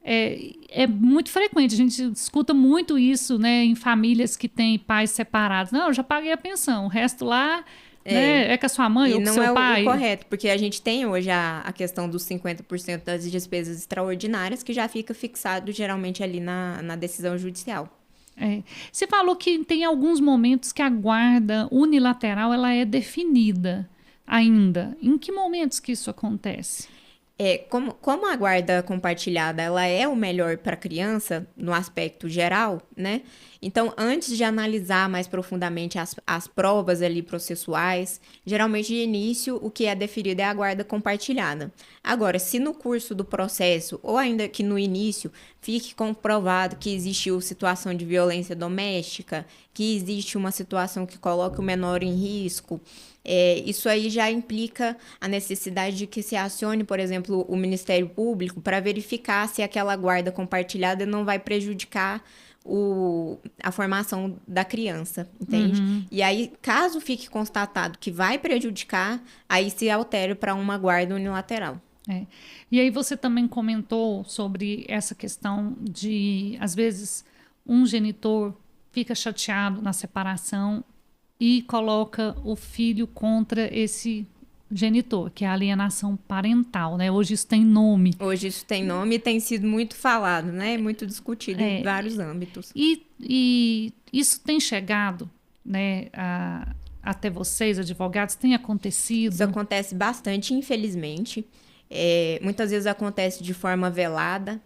é muito frequente. A gente escuta muito isso, né, em famílias que têm pais separados. Não, eu já paguei a pensão, o resto lá é com a sua mãe ou com o seu pai. E não é o correto, porque a gente tem hoje a questão dos 50% das despesas extraordinárias que já fica fixado geralmente ali na decisão judicial. Você falou que tem alguns momentos que a guarda unilateral ela é definida ainda. Em que momentos que isso acontece? Como a guarda compartilhada ela é o melhor para a criança no aspecto geral, né? Então, antes de analisar mais profundamente as provas ali processuais, geralmente de início o que é deferido é a guarda compartilhada. Agora, se no curso do processo, ou ainda que no início, fique comprovado que existiu situação de violência doméstica, que existe uma situação que coloca o menor em risco, isso aí já implica a necessidade de que se acione, por exemplo, o Ministério Público para verificar se aquela guarda compartilhada não vai prejudicar a formação da criança, entende? E aí, caso fique constatado que vai prejudicar, aí se altera para uma guarda unilateral. E aí você também comentou sobre essa questão de, às vezes, um genitor fica chateado na separação e coloca o filho contra esse genitor, que é a alienação parental, né? Hoje isso tem nome. Hoje isso tem nome e tem sido muito falado, né? Muito discutido em vários âmbitos. E isso tem chegado, né, até vocês, advogados, tem acontecido? Isso acontece bastante, infelizmente. Muitas vezes acontece de forma velada.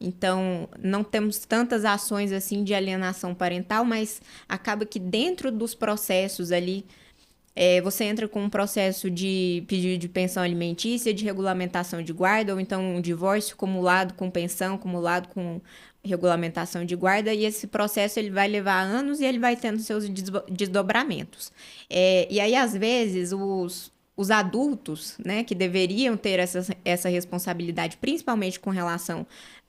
Então, não temos tantas ações assim de alienação parental, mas acaba que dentro dos processos ali, você entra com um processo de pedido de pensão alimentícia, de regulamentação de guarda, ou então um divórcio acumulado com pensão, acumulado com regulamentação de guarda, e esse processo ele vai levar anos e ele vai tendo seus desdobramentos. E aí, às vezes, os adultos, né, que deveriam ter essa responsabilidade, principalmente com relação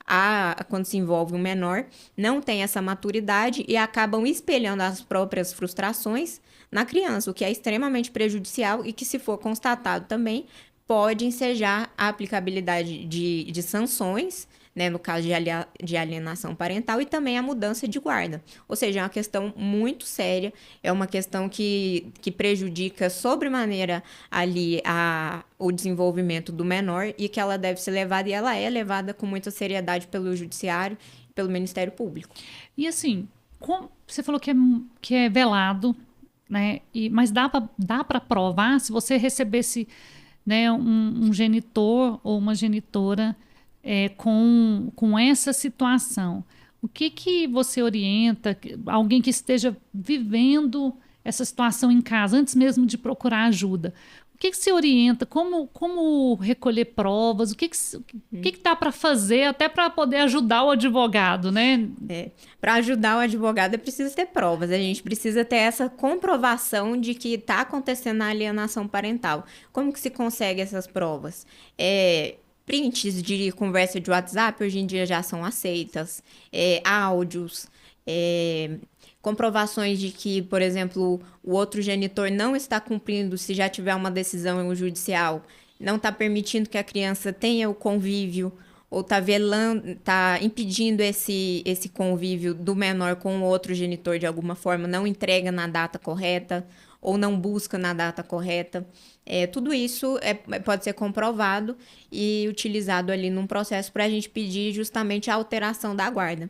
a quando se envolve um menor, não têm essa maturidade e acabam espelhando as próprias frustrações na criança, o que é extremamente prejudicial e que, se for constatado também, pode ensejar a aplicabilidade de sanções, né, no caso de alienação parental, e também a mudança de guarda. Ou seja, é uma questão muito séria, é uma questão que prejudica sobremaneira ali o desenvolvimento do menor e que ela deve ser levada, e ela é levada com muita seriedade pelo Judiciário e pelo Ministério Público. E assim, você falou que é velado, né? Mas dá para provar se você recebesse, né, um genitor ou uma genitora com essa situação. O que você orienta alguém que esteja vivendo essa situação em casa, antes mesmo de procurar ajuda? O que se orienta? Como recolher provas? O que dá para fazer até para poder ajudar o advogado, né? Para ajudar o advogado é preciso ter provas. A gente precisa ter essa comprovação de que está acontecendo a alienação parental. Como que se consegue essas provas? Prints de conversa de WhatsApp hoje em dia já são aceitas, áudios, comprovações de que, por exemplo, o outro genitor não está cumprindo, se já tiver uma decisão judicial, não está permitindo que a criança tenha o convívio, ou está impedindo esse convívio do menor com o outro genitor de alguma forma, não entrega na data correta, ou não busca na data correta. Tudo isso pode ser comprovado e utilizado ali num processo para a gente pedir justamente a alteração da guarda.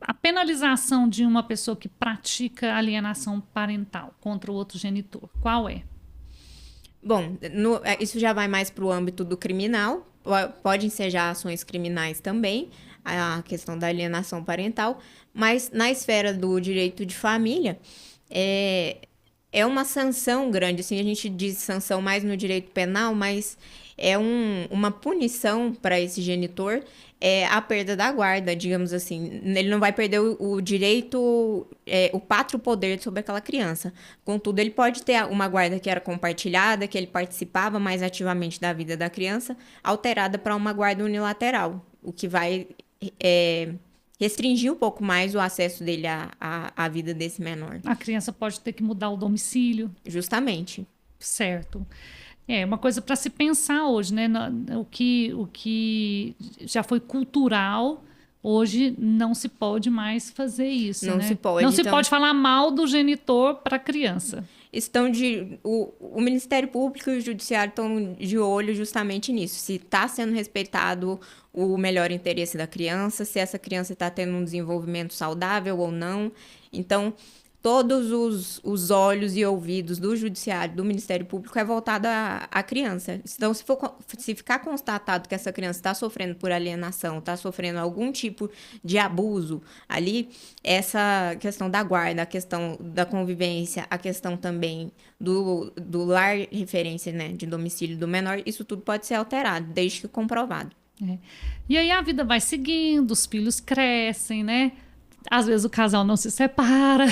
A penalização de uma pessoa que pratica alienação parental contra o outro genitor, qual é? Bom, isso já vai mais para o âmbito do criminal, pode ensejar ações criminais também, a questão da alienação parental, mas na esfera do direito de família, é uma sanção grande, assim, a gente diz sanção mais no direito penal, mas é uma punição para esse genitor, a perda da guarda, digamos assim. Ele não vai perder o direito, o pátrio poder sobre aquela criança. Contudo, ele pode ter uma guarda que era compartilhada, que ele participava mais ativamente da vida da criança, alterada para uma guarda unilateral, o que vai restringir um pouco mais o acesso dele à vida desse menor. A criança pode ter que mudar o domicílio. Justamente. Certo. É uma coisa para se pensar hoje, né? O que já foi cultural, hoje não se pode mais fazer isso. Não né? se pode. Não se pode falar mal do genitor para a criança. O Ministério Público e o Judiciário estão de olho justamente nisso. Se está sendo respeitado o melhor interesse da criança, se essa criança está tendo um desenvolvimento saudável ou não. Então, todos os olhos e ouvidos do Judiciário, do Ministério Público, é voltado à criança. Então, se ficar constatado que essa criança está sofrendo por alienação, está sofrendo algum tipo de abuso ali, essa questão da guarda, a questão da convivência, a questão também do lar referência, né, de domicílio do menor, isso tudo pode ser alterado, desde que comprovado. E aí a vida vai seguindo, os filhos crescem, né? Às vezes o casal não se separa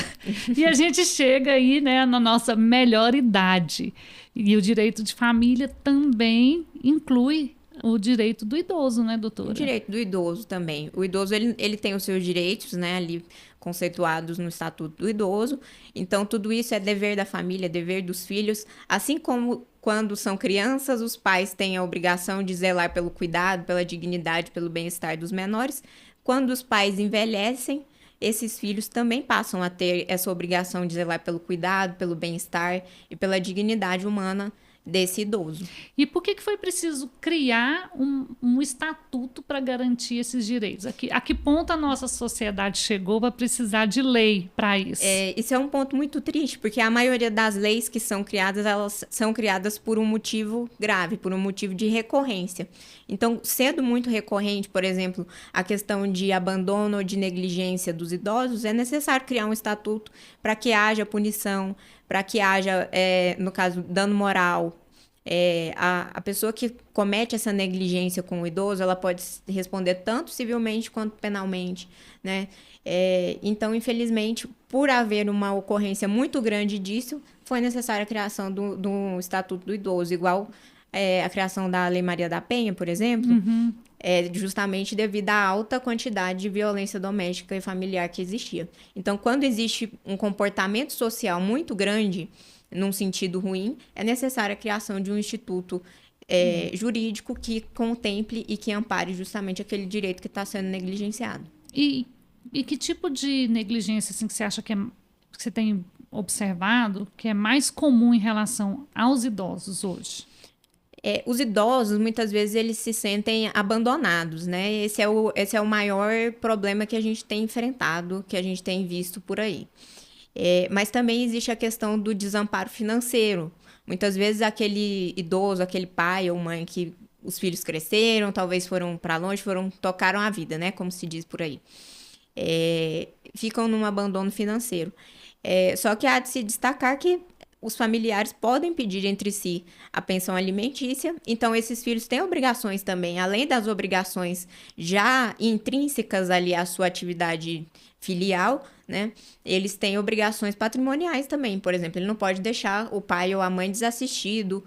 e a gente chega aí, né, na nossa melhor idade. E o direito de família também inclui o direito do idoso, né, doutora? O direito do idoso também. O idoso, ele tem os seus direitos, né, ali conceituados no Estatuto do Idoso. Então, tudo isso é dever da família, dever dos filhos. Assim como quando são crianças, os pais têm a obrigação de zelar pelo cuidado, pela dignidade, pelo bem-estar dos menores. Quando os pais envelhecem, esses filhos também passam a ter essa obrigação de zelar pelo cuidado, pelo bem-estar e pela dignidade humana desse idoso. E por que foi preciso criar um estatuto para garantir esses direitos? A que ponto a nossa sociedade chegou para precisar de lei para isso? Isso é um ponto muito triste, porque a maioria das leis que são criadas, elas são criadas por um motivo grave, por um motivo de recorrência. Então, sendo muito recorrente, por exemplo, a questão de abandono ou de negligência dos idosos, é necessário criar um estatuto para que haja punição, para que haja, no caso, dano moral. A pessoa que comete essa negligência com o idoso, ela pode responder tanto civilmente quanto penalmente, né? Então, infelizmente, por haver uma ocorrência muito grande disso, foi necessária a criação do Estatuto do Idoso, igual a criação da Lei Maria da Penha, por exemplo, justamente devido à alta quantidade de violência doméstica e familiar que existia. Então, quando existe um comportamento social muito grande, num sentido ruim, é necessária a criação de um instituto jurídico que contemple e que ampare justamente aquele direito que está sendo negligenciado. E que tipo de negligência assim, que você acha que você tem observado que é mais comum em relação aos idosos hoje? Os idosos, muitas vezes, eles se sentem abandonados, né? Esse é o maior problema que a gente tem enfrentado, que a gente tem visto por aí. Mas também existe a questão do desamparo financeiro. Muitas vezes aquele idoso, aquele pai ou mãe que os filhos cresceram, talvez foram para longe, tocaram a vida, né? Como se diz por aí. Ficam num abandono financeiro. Só que há de se destacar que os familiares podem pedir entre si a pensão alimentícia, então esses filhos têm obrigações também, além das obrigações já intrínsecas ali à sua atividade filial, né? Eles têm obrigações patrimoniais também, por exemplo, ele não pode deixar o pai ou a mãe desassistido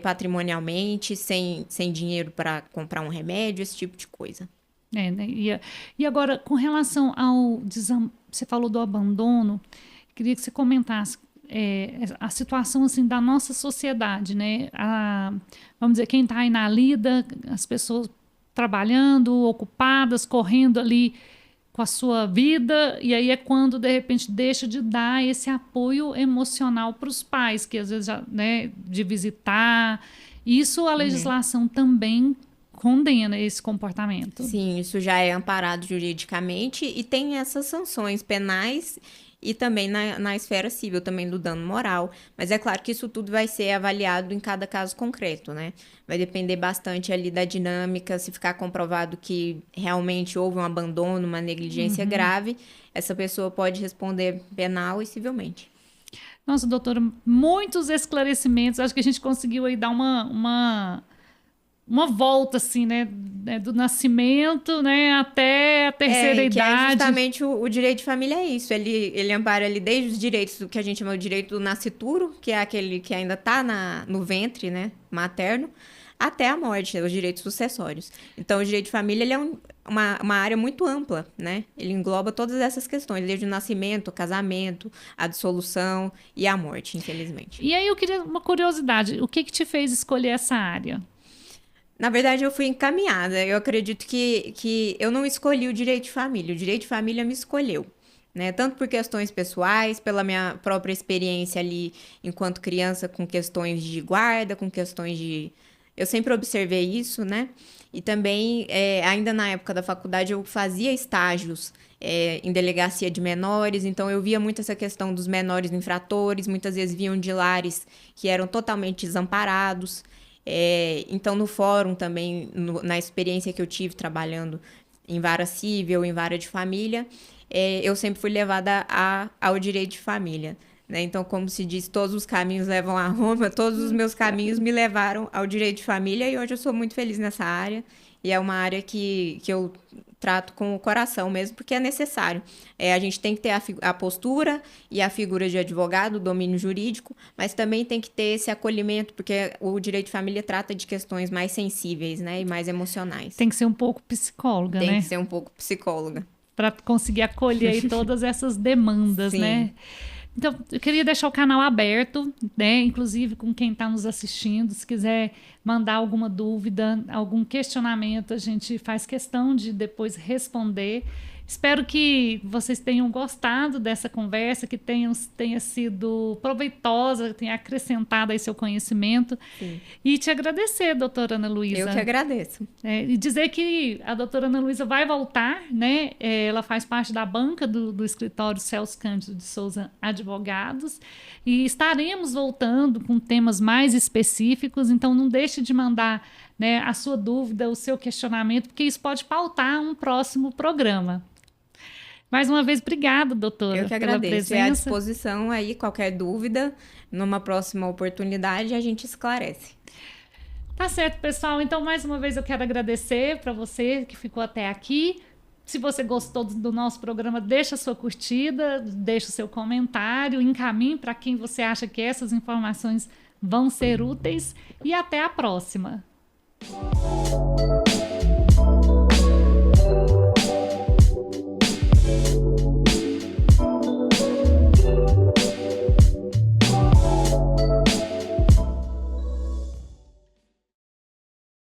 patrimonialmente, sem dinheiro para comprar um remédio, esse tipo de coisa. Né? E agora, com relação ao... Você falou do abandono, queria que você comentasse a situação assim da nossa sociedade, né? Vamos dizer, quem está aí na lida, as pessoas trabalhando, ocupadas, correndo ali com a sua vida, e aí é quando de repente deixa de dar esse apoio emocional para os pais, que às vezes já, né, de visitar. Isso a legislação também condena esse comportamento. Sim, isso já é amparado juridicamente e tem essas sanções penais e também na esfera civil, também do dano moral. Mas é claro que isso tudo vai ser avaliado em cada caso concreto, né? Vai depender bastante ali da dinâmica, se ficar comprovado que realmente houve um abandono, uma negligência grave, essa pessoa pode responder penal e civilmente. Nossa, doutora, muitos esclarecimentos. Acho que a gente conseguiu aí dar uma volta, assim, né, do nascimento, né, até a terceira idade. Justamente o direito de família é isso, ele ampara ali desde os direitos do que a gente chama de direito do nascituro, que é aquele que ainda está no ventre, né, materno, até a morte, os direitos sucessórios. Então, o direito de família ele é uma área muito ampla, né, ele engloba todas essas questões, desde o nascimento, o casamento, a dissolução e a morte, infelizmente. E aí eu queria uma curiosidade, o que te fez escolher essa área? Na verdade, eu fui encaminhada. Eu acredito que eu não escolhi o direito de família. O direito de família me escolheu, né? Tanto por questões pessoais, pela minha própria experiência ali enquanto criança com questões de guarda, com questões de Eu sempre observei isso, né? E também, ainda na época da faculdade, eu fazia estágios em delegacia de menores, então eu via muito essa questão dos menores infratores, muitas vezes vinham de lares que eram totalmente desamparados. Então, no fórum também, na experiência que eu tive trabalhando em vara civil, em vara de família, eu sempre fui levada ao direito de família. Né? Então, como se diz, todos os caminhos levam a Roma, todos os meus caminhos me levaram ao direito de família e hoje eu sou muito feliz nessa área. E é uma área que eu trato com o coração mesmo, porque é necessário. A gente tem que ter a postura e a figura de advogado, o domínio jurídico, mas também tem que ter esse acolhimento, porque o direito de família trata de questões mais sensíveis, né, e mais emocionais. Tem que ser um pouco psicóloga, né? Tem que ser um pouco psicóloga. Para conseguir acolher aí todas essas demandas, Sim. né? Então, eu queria deixar o canal aberto, né? Inclusive com quem está nos assistindo, se quiser mandar alguma dúvida, algum questionamento, a gente faz questão de depois responder. Espero que vocês tenham gostado dessa conversa, que tenha sido proveitosa, tenha acrescentado aí seu conhecimento. Sim. E te agradecer, doutora Ana Luísa. Eu que agradeço. E dizer que a doutora Ana Luísa vai voltar, né? Ela faz parte da banca do escritório Celso Cândido de Souza Advogados e estaremos voltando com temas mais específicos, então não deixe de mandar, né, a sua dúvida, o seu questionamento, porque isso pode pautar um próximo programa. Mais uma vez, obrigada, doutora. Eu que agradeço. À disposição aí, qualquer dúvida, numa próxima oportunidade a gente esclarece. Tá certo, pessoal. Então, mais uma vez eu quero agradecer para você que ficou até aqui. Se você gostou do nosso programa, deixa a sua curtida, deixa o seu comentário, encaminhe para quem você acha que essas informações vão ser úteis e até a próxima.